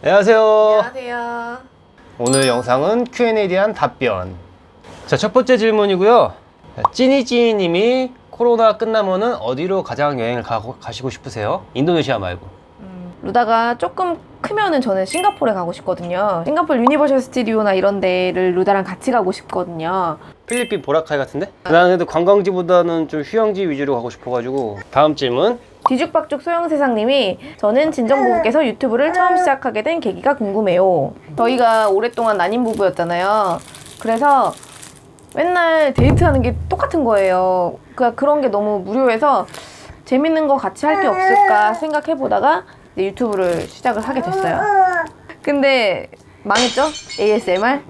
안녕하세요. 안녕하세요. 오늘 영상은 Q&A에 대한 답변. 자, 첫 번째 질문이고요. 찌니찌니님이 코로나 끝나면은 어디로 가장 여행을 가시고 싶으세요? 인도네시아 말고. 루다가 조금 크면은 저는 싱가포르에 가고 싶거든요. 싱가포르 유니버셜 스튜디오나 이런 데를 루다랑 같이 가고 싶거든요. 필리핀 보라카이 같은데? 나는 그래도 관광지보다는 좀 휴양지 위주로 가고 싶어가지고. 다음 질문. 뒤죽박죽 소영세상님이 저는 진정부부께서 유튜브를 처음 시작하게 된 계기가 궁금해요. 저희가 오랫동안 난임 부부였잖아요. 그래서 맨날 데이트하는 게 똑같은 거예요. 그런 게 너무 무료해서 재밌는 거 같이 할 게 없을까 생각해보다가 유튜브를 시작을 하게 됐어요. 근데 망했죠? ASMR?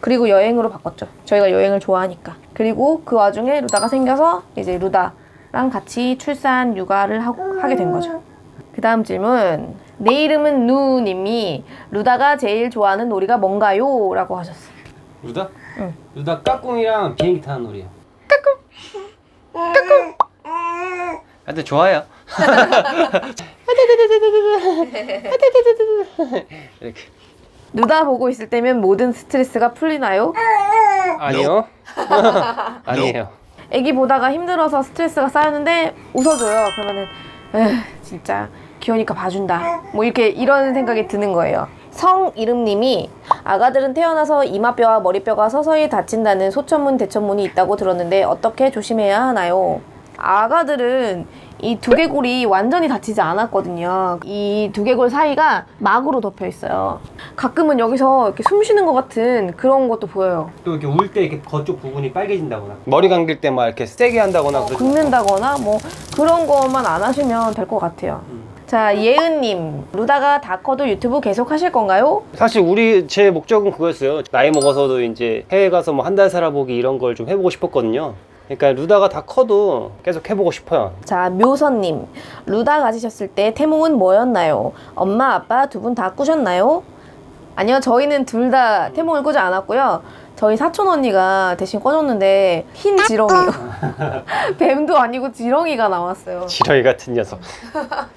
그리고 여행으로 바꿨죠. 저희가 여행을 좋아하니까. 그리고 그 와중에 루다가 생겨서 이제 루다랑 같이 출산 육아를 하게 된 거죠. 그 다음 질문. 내 이름은 누님이 루다가 제일 좋아하는 놀이가 뭔가요? 라고 하셨어요. 루다? 응. 루다 까꿍이랑 비행기 타는 놀이야. 하여튼 좋아요. 이렇게. 루다 보고 있을 때면 모든 스트레스가 풀리나요? 아니요. 아니에요. 애기 보다가 힘들어서 스트레스가 쌓였는데 웃어줘요. 그러면은 진짜 귀여우니까 봐준다. 뭐 이런 생각이 드는 거예요. 성이름님이 아가들은 태어나서 이마뼈와 머리뼈가 서서히 다친다는 소천문 대천문이 있다고 들었는데 어떻게 조심해야 하나요? 아가들은 이 두개골이 완전히 닫히지 않았거든요. 이 두개골 사이가 막으로 덮여 있어요. 가끔은 여기서 이렇게 숨 쉬는 것 같은 그런 것도 보여요. 또 이렇게 울 때 이렇게 거쪽 부분이 빨개진다거나 머리 감길 때 막 이렇게 세게 한다거나 긁는다거나 뭐 그런 것만 안 하시면 될 것 같아요. 자, 예은님, 루다가 다 커도 유튜브 계속 하실 건가요? 사실 제 목적은 그거였어요. 나이 먹어서도 이제 해외 가서 뭐 한 달 살아보기 이런 걸 좀 해보고 싶었거든요. 그러니까 루다가 다 커도 계속 해보고 싶어요. 자, 묘선님, 루다 가지셨을 때 태몽은 뭐였나요? 엄마, 아빠 두 분 다 꾸셨나요? 아니요, 저희는 둘 다 태몽을 꾸지 않았고요. 저희 사촌 언니가 대신 꿔줬는데 흰 지렁이요. 뱀도 아니고 지렁이가 나왔어요. 지렁이 같은 녀석.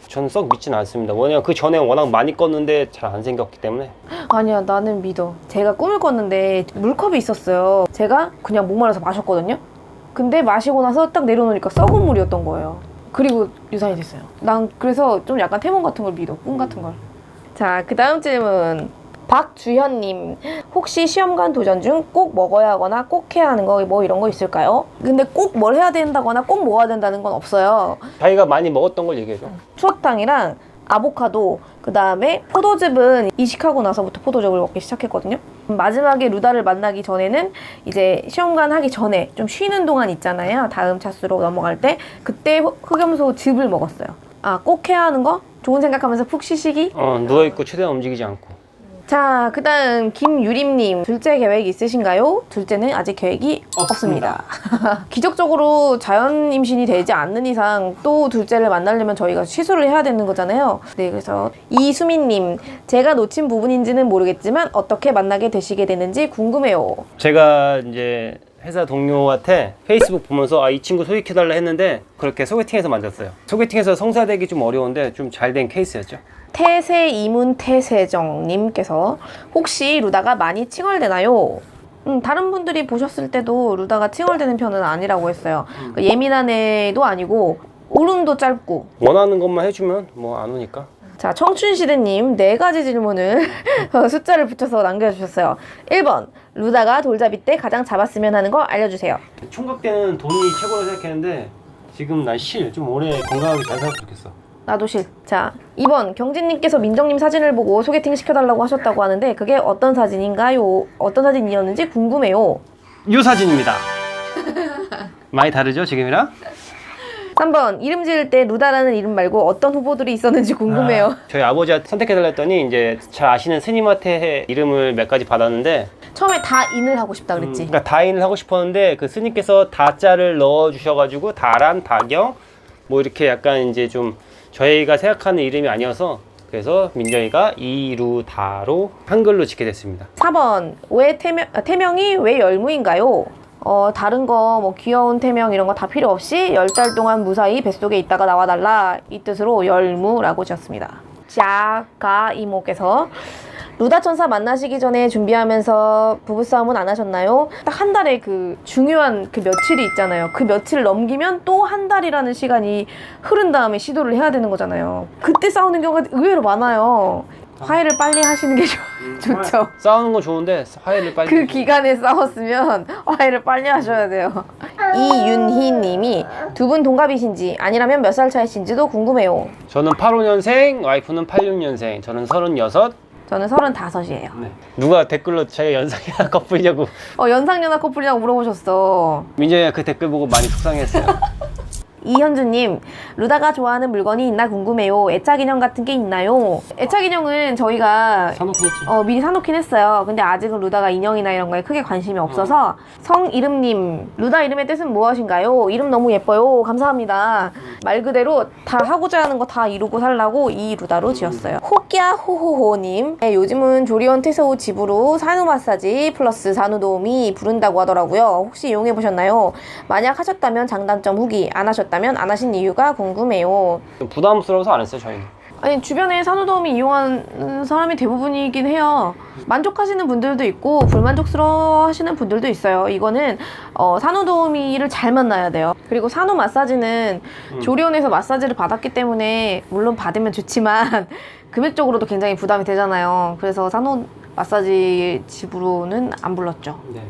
저는 썩 믿지는 않습니다. 왜냐면 그 전에 워낙 많이 껐는데 잘 안 생겼기 때문에. 아니야, 나는 믿어. 제가 꿈을 꿨는데 물컵이 있었어요. 제가 그냥 목말라서 마셨거든요. 근데 마시고 나서 딱 내려놓으니까 썩은 물이었던 거예요. 그리고 유산이 됐어요. 난 그래서 좀 약간 태몽 같은 걸 믿어. 꿈 같은 걸. 자, 그 다음 질문. 박주현님, 혹시 시험관 도전 중 꼭 먹어야 하거나 꼭 해야 하는 거 뭐 이런 거 있을까요? 근데 꼭 뭘 해야 된다거나 꼭 먹어야 된다는 건 없어요. 자기가 많이 먹었던 걸 얘기해줘. 추어탕이랑 아보카도, 그 다음에 포도즙은 이식하고 나서부터 포도즙을 먹기 시작했거든요. 마지막에 루다를 만나기 전에는 이제 시험관 하기 전에 좀 쉬는 동안 있잖아요. 다음 차수로 넘어갈 때 그때 흑염소 즙을 먹었어요. 아, 꼭 해야 하는 거? 좋은 생각하면서 푹 쉬시기? 누워있고 최대한 움직이지 않고. 자, 그 다음 김유림님, 둘째 계획 있으신가요? 둘째는 아직 계획이 없습니다. 기적적으로 자연 임신이 되지 않는 이상 또 둘째를 만나려면 저희가 취소를 해야 되는 거잖아요. 네, 그래서 이수민님, 제가 놓친 부분인지는 모르겠지만 어떻게 만나게 되시게 되는지 궁금해요. 제가 이제 회사 동료한테 페이스북 보면서 이 친구 소개해달라 했는데 그렇게 소개팅에서 만났어요. 소개팅에서 성사되기 좀 어려운데 좀 잘 된 케이스였죠. 태세이문태세정님께서 혹시 루다가 많이 칭얼대나요? 다른 분들이 보셨을 때도 루다가 칭얼대는 편은 아니라고 했어요. 예민한 애도 아니고 울음도 짧고. 원하는 것만 해주면 뭐 안 오니까. 자, 청춘시대님 4가지 질문을 숫자를 붙여서 남겨주셨어요. 1번, 루다가 돌잡이 때 가장 잡았으면 하는 거 알려주세요. 총각 때는 돈이 최고로 생각했는데 지금 난 좀 오래 건강하게 잘 살았으면 좋겠어. 나도 실. 자, 2번, 경진님께서 민정님 사진을 보고 소개팅 시켜달라고 하셨다고 하는데 그게 어떤 사진인가요? 어떤 사진이었는지 궁금해요. 이 사진입니다. 많이 다르죠 지금이랑? 3번, 이름 지을 때 루다라는 이름 말고 어떤 후보들이 있었는지 궁금해요. 저희 아버지한테 선택해달라 했더니 이제 잘 아시는 스님한테 이름을 몇 가지 받았는데 처음에 다인을 하고 싶다 그랬지. 그러니까 다인을 하고 싶었는데 그 스님께서 다자를 넣어주셔가지고 다란, 다경 뭐 이렇게 약간 이제 좀 저희가 생각하는 이름이 아니어서 그래서 민정이가 이루다로 한글로 짓게 됐습니다. 4번, 왜 태명이 왜 열무인가요? 다른 거 뭐 귀여운 태명 이런 거 다 필요 없이 10달 동안 무사히 뱃속에 있다가 나와달라 이 뜻으로 열무라고 지었습니다. 자가 이모께서 루다 천사 만나시기 전에 준비하면서 부부싸움은 안 하셨나요? 딱 한 달에 그 중요한 그 며칠이 있잖아요. 그 며칠 넘기면 또 한 달이라는 시간이 흐른 다음에 시도를 해야 되는 거잖아요. 그때 싸우는 경우가 의외로 많아요. 화해를 빨리 하시는 게 좋죠. 싸우는 건 좋은데 화해를 빨리. 그 기간에 싸웠으면 화해를 빨리 하셔야 돼요. 이윤희 님이 두 분 동갑이신지 아니라면 몇 살 차이신지도 궁금해요. 저는 85년생, 와이프는 86년생, 저는 36. 저는 35이에요. 네. 누가 댓글로 자기 연상이나 커플이냐고. 연상연하 커플이라고 물어보셨어. 민정이가 그 댓글 보고 많이 속상했어요. 이현주님, 루다가 좋아하는 물건이 있나 궁금해요. 애착 인형 같은 게 있나요? 애착 인형은 저희가 사놓긴 했지. 미리 사놓긴 했어요. 근데 아직은 루다가 인형이나 이런 거에 크게 관심이 없어서 성이름님, 루다 이름의 뜻은 무엇인가요? 이름 너무 예뻐요. 감사합니다. 말 그대로 다 하고자 하는 거 다 이루고 살라고 이 루다로 지었어요. 호끼야 호호호님, 네, 요즘은 조리원 퇴소 후 집으로 산후 마사지 플러스 산후 도우미 부른다고 하더라고요. 혹시 이용해 보셨나요? 만약 하셨다면 장단점 후기, 안 하셨다면 안 하신 이유가 궁금해요. 부담스러워서 안 했어요, 저희는. 아니 주변에 산후도우미 이용하는 사람이 대부분이긴 해요. 만족하시는 분들도 있고 불만족스러워 하시는 분들도 있어요. 이거는 산후도우미를 잘 만나야 돼요. 그리고 산후 마사지는 조리원에서 마사지를 받았기 때문에 물론 받으면 좋지만 금액적으로도 굉장히 부담이 되잖아요. 그래서 산후 마사지 집으로는 안 불렀죠. 네.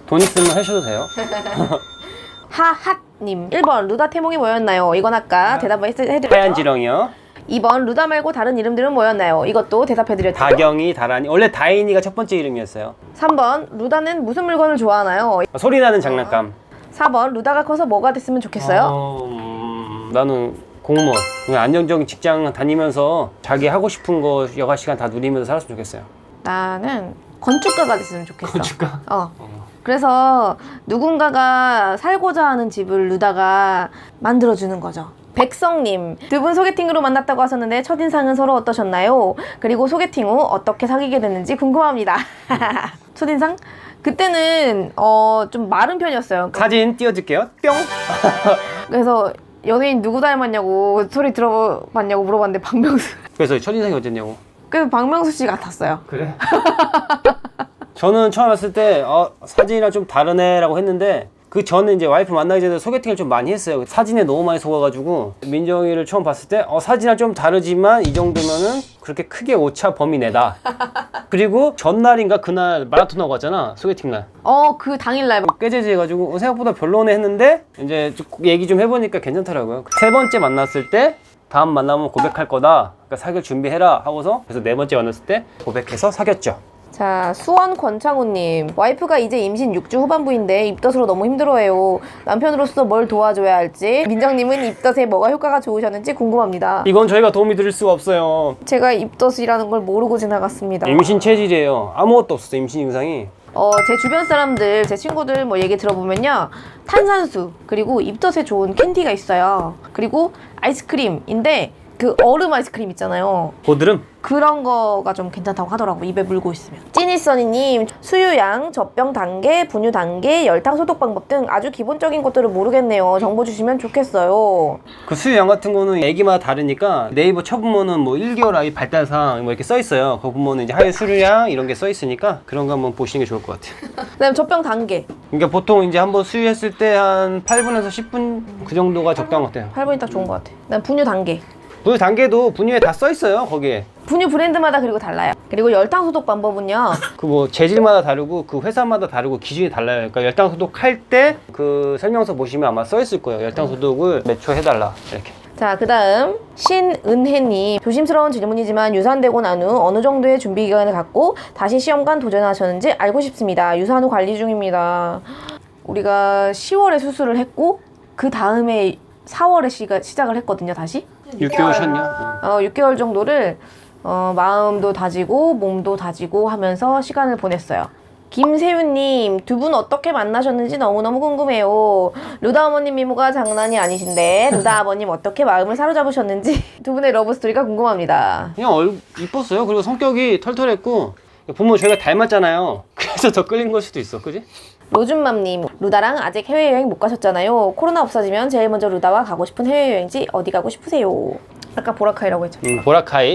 돈 있으면 하셔도 돼요. 하핫님 1번 루다 태몽이 뭐였나요? 이건 아까 대답을 해드렸죠. 하얀 지렁이요. 2번 루다 말고 다른 이름들은 뭐였나요? 이것도 대답해드렸죠. 다경이, 다란이. 원래 다인이가 첫 번째 이름이었어요. 3번 루다는 무슨 물건을 좋아하나요? 소리 나는 장난감. 4번 루다가 커서 뭐가 됐으면 좋겠어요? 나는 공무원. 그냥 안정적인 직장 다니면서 자기 하고 싶은 거 여가 시간 다 누리면서 살았으면 좋겠어요. 나는 건축가가 됐으면 좋겠어. 건축가? 그래서 누군가가 살고자 하는 집을 루다가 만들어주는 거죠. 백성님, 두 분 소개팅으로 만났다고 하셨는데 첫인상은 서로 어떠셨나요? 그리고 소개팅 후 어떻게 사귀게 됐는지 궁금합니다. 첫인상? 그때는 좀 마른 편이었어요. 사진 띄워줄게요. 뿅! 그래서 연예인 누구 닮았냐고 소리 들어봤냐고 물어봤는데 박명수. 그래서 첫인상이 어땠냐고. 그래서 박명수 씨 같았어요. 그래? 저는 처음 왔을 때 사진이랑 좀 다르네 라고 했는데 그 전에 이제 와이프 만나기 전에 소개팅을 좀 많이 했어요. 사진에 너무 많이 속아가지고 민정이를 처음 봤을 때 사진이랑 좀 다르지만 이 정도면은 그렇게 크게 오차 범위 내다. 그리고 전날인가 그날 마라톤 하고 왔잖아, 소개팅 날. 그 당일날 꾀재재해가지고 생각보다 별로네 했는데 이제 좀 얘기 좀 해보니까 괜찮더라고요. 세 번째 만났을 때 다음 만나면 고백할 거다. 그러니까 사귈 준비해라 하고서 그래서 네 번째 만났을 때 고백해서 사귀었죠. 자, 수원 권창우님, 와이프가 이제 임신 6주 후반부인데 입덧으로 너무 힘들어해요. 남편으로서 뭘 도와줘야 할지. 민정님은 입덧에 뭐가 효과가 좋으셨는지 궁금합니다. 이건 저희가 도움이 드릴 수가 없어요. 제가 입덧이라는 걸 모르고 지나갔습니다. 임신 체질이에요. 아무것도 없었어요, 임신 증상이. 제 주변 사람들, 제 친구들 뭐 얘기 들어보면요, 탄산수 그리고 입덧에 좋은 캔디가 있어요. 그리고 아이스크림인데 그 얼음 아이스크림 있잖아요. 고드름? 그런 거가 좀 괜찮다고 하더라고, 입에 물고 있으면. 찌니써니님, 수유양, 젖병 단계, 분유 단계, 열탕 소독 방법 등 아주 기본적인 것들을 모르겠네요. 정보 주시면 좋겠어요. 그 수유양 같은 거는 애기마다 다르니까 네이버 쳐보면은 뭐 1개월 아이 발달상 뭐 이렇게 써 있어요. 그거 보면은 이제 하위 수유양 이런 게 써 있으니까 그런 거 한번 보시는 게 좋을 것 같아요. 그다음에 젖병 단계. 그러니까 보통 이제 한번 수유했을 때 한 8분에서 10분 그 정도가 적당한 것 같아요. 8분이 딱 좋은 것 같아. 그다음 분유 단계. 분유 단계도 분유에 다 써 있어요, 거기에. 분유 브랜드마다 그리고 달라요. 그리고 열탕 소독 방법은요. 그 뭐 재질마다 다르고 그 회사마다 다르고 기준이 달라요. 그러니까 열탕 소독할 때 그 설명서 보시면 아마 써 있을 거예요. 열탕 소독을 몇 초 해달라 이렇게. 자, 그 다음 신은혜님, 조심스러운 질문이지만 유산되고 난 후 어느 정도의 준비 기간을 갖고 다시 시험관 도전하셨는지 알고 싶습니다. 유산 후 관리 중입니다. 우리가 10월에 수술을 했고 그 다음에 4월에 시작을 했거든요, 다시. 6개월 쉬었냐? 6개월 정도를 마음도 다지고 몸도 다지고 하면서 시간을 보냈어요. 김세윤님, 두 분 어떻게 만나셨는지 너무너무 궁금해요. 루다 어머님 미모가 장난이 아니신데 루다 아버님 어떻게 마음을 사로잡으셨는지 두 분의 러브스토리가 궁금합니다. 그냥 이뻤어요. 그리고 성격이 털털했고 보면 저희가 닮았잖아요. 그래서 더 끌린 걸 수도 있어, 그지? 로준맘님, 루다랑 아직 해외여행 못 가셨잖아요. 코로나 없어지면 제일 먼저 루다와 가고 싶은 해외여행지 어디 가고 싶으세요? 아까 보라카이라고 했죠.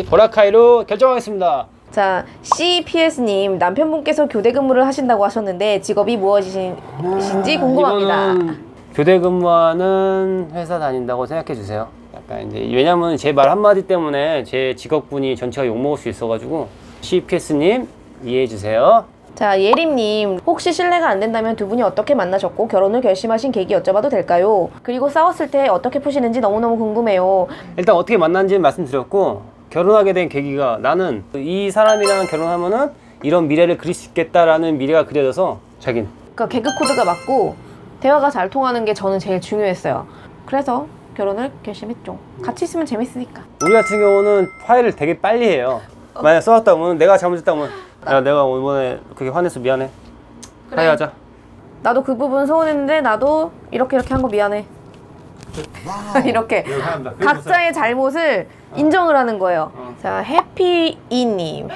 보라카이로 결정하겠습니다. 자, CPS님 남편분께서 교대 근무를 하신다고 하셨는데 직업이 무엇이신지 궁금합니다. 이거는 교대 근무하는 회사 다닌다고 생각해 주세요. 약간 이제 왜냐면 제 말 한마디 때문에 제 직업군이 전체가 욕먹을 수 있어가지고 CPS님 이해해 주세요. 자, 예림님 혹시 실례가 안 된다면 두 분이 어떻게 만나셨고 결혼을 결심하신 계기 여쭤봐도 될까요? 그리고 싸웠을 때 어떻게 푸시는지 너무너무 궁금해요. 일단 어떻게 만난지 말씀드렸고 결혼하게 된 계기가 나는 이 사람이랑 결혼하면은 이런 미래를 그릴 수 있겠다라는 미래가 그려져서 자긴 그러니까 개그 코드가 맞고 대화가 잘 통하는 게 저는 제일 중요했어요. 그래서 결혼을 결심했죠. 같이 있으면 재밌으니까. 우리 같은 경우는 화해를 되게 빨리 해요. 만약 싸웠다면 내가 잘못했다면 야 내가 이번에 그게 화내서 미안해. 그래. 화해하자. 나도 그 부분 서운했는데 나도 이렇게 한 거 미안해. 이렇게 각자의 잘못을 인정을 하는 거예요. 자, 해피리님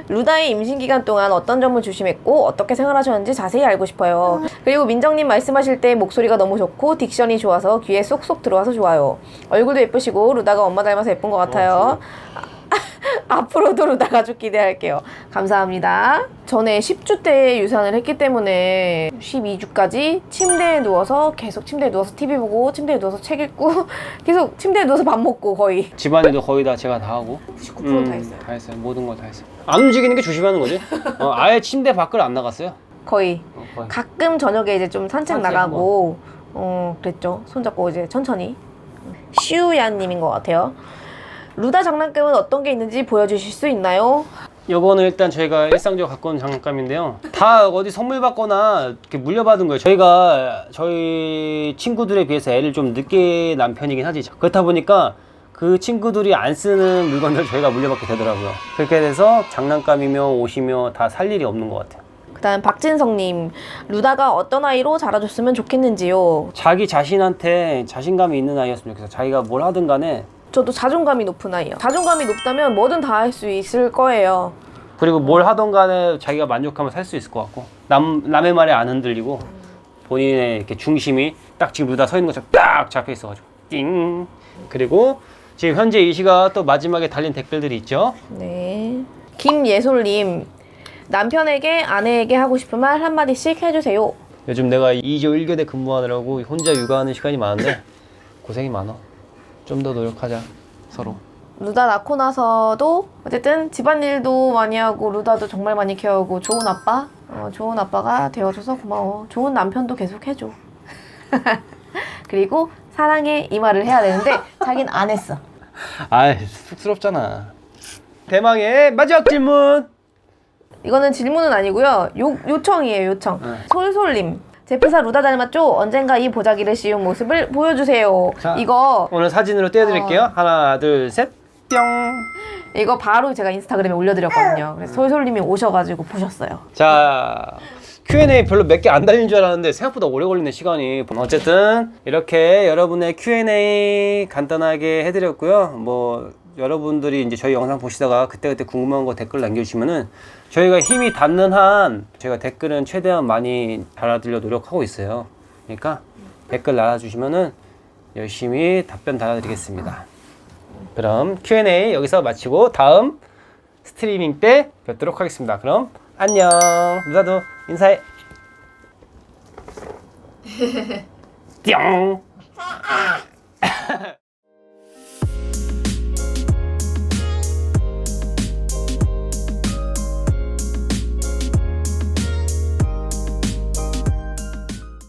루다의 임신 기간 동안 어떤 점을 조심했고 어떻게 생활하셨는지 자세히 알고 싶어요. 그리고 민정님 말씀하실 때 목소리가 너무 좋고 딕션이 좋아서 귀에 쏙쏙 들어와서 좋아요. 얼굴도 예쁘시고 루다가 엄마 닮아서 예쁜 것 같아요. 앞으로도 루다 가족 기대할게요. 감사합니다. 전에 10주 때 유산을 했기 때문에 12주까지 침대에 누워서 계속 침대에 누워서 TV 보고 침대에 누워서 책 읽고 계속 침대에 누워서 밥 먹고 거의 집안일도 거의 다 제가 다 하고 99% 다 했어요. 다 했어요. 모든 걸 다 했어요. 안 움직이는 게 조심하는 거지. 아예 침대 밖을 안 나갔어요. 거의 거의. 가끔 저녁에 이제 좀 산책 나가고 그랬죠. 손잡고 이제 천천히. 시우야님인 것 같아요. 루다 장난감은 어떤 게 있는지 보여주실 수 있나요? 요거는 일단 저희가 일상적으로 갖고 온 장난감인데요. 다 어디 선물 받거나 이렇게 물려받은 거예요. 저희가 저희 친구들에 비해서 애를 좀 늦게 낳은 편이긴 하지. 그렇다 보니까 그 친구들이 안 쓰는 물건들 저희가 물려받게 되더라고요. 그렇게 돼서 장난감이며 옷이며 다 살 일이 없는 것 같아요. 그 다음 박진성님, 루다가 어떤 아이로 자라줬으면 좋겠는지요? 자기 자신한테 자신감이 있는 아이였으면 좋겠어요. 자기가 뭘 하든 간에. 저도 자존감이 높은 아이예요. 자존감이 높다면 뭐든 다 할 수 있을 거예요. 그리고 뭘 하던 간에 자기가 만족하면 살 수 있을 것 같고 남의 말에 안 흔들리고 본인의 이렇게 중심이 딱 지금 루다 서 있는 것처럼 딱 잡혀 있어가지고 띵. 그리고 지금 현재 이 시가 또 마지막에 달린 댓글들이 있죠. 네. 김예솔님, 남편에게 아내에게 하고 싶은 말 한마디씩 해주세요. 요즘 내가 2조 1교대 근무하느라고 혼자 육아하는 시간이 많은데 고생이 많아. 좀 더 노력하자 서로. 루다 낳고 나서도 어쨌든 집안일도 많이 하고 루다도 정말 많이 케어하고 좋은 아빠? 좋은 아빠가 되어줘서 고마워. 좋은 남편도 계속 해줘. 그리고 사랑해 이 말을 해야 되는데 자긴 안 했어. 아이 쑥스럽잖아. 대망의 마지막 질문. 이거는 질문은 아니고요. 요청이에요, 요청. 솔솔님. 제프사 루다 닮았죠? 언젠가 이 보자기를 씌운 모습을 보여주세요. 자, 이거 오늘 사진으로 띄워드릴게요. 하나 둘 셋 뿅. 이거 바로 제가 인스타그램에 올려드렸거든요. 그래서 솔솔님이 오셔가지고 보셨어요. 자, Q&A 별로 몇 개 안 달린 줄 알았는데 생각보다 오래 걸리는 시간이. 어쨌든 이렇게 여러분의 Q&A 간단하게 해드렸고요. 뭐 여러분들이 이제 저희 영상 보시다가 그때그때 궁금한 거 댓글 남겨주시면은 저희가 힘이 닿는 한 저희가 댓글은 최대한 많이 달아드려 노력하고 있어요. 그러니까 댓글 달아주시면은 열심히 답변 달아드리겠습니다. 그럼 Q&A 여기서 마치고 다음 스트리밍 때 뵙도록 하겠습니다. 그럼 안녕. 루다도 인사해. 뿅.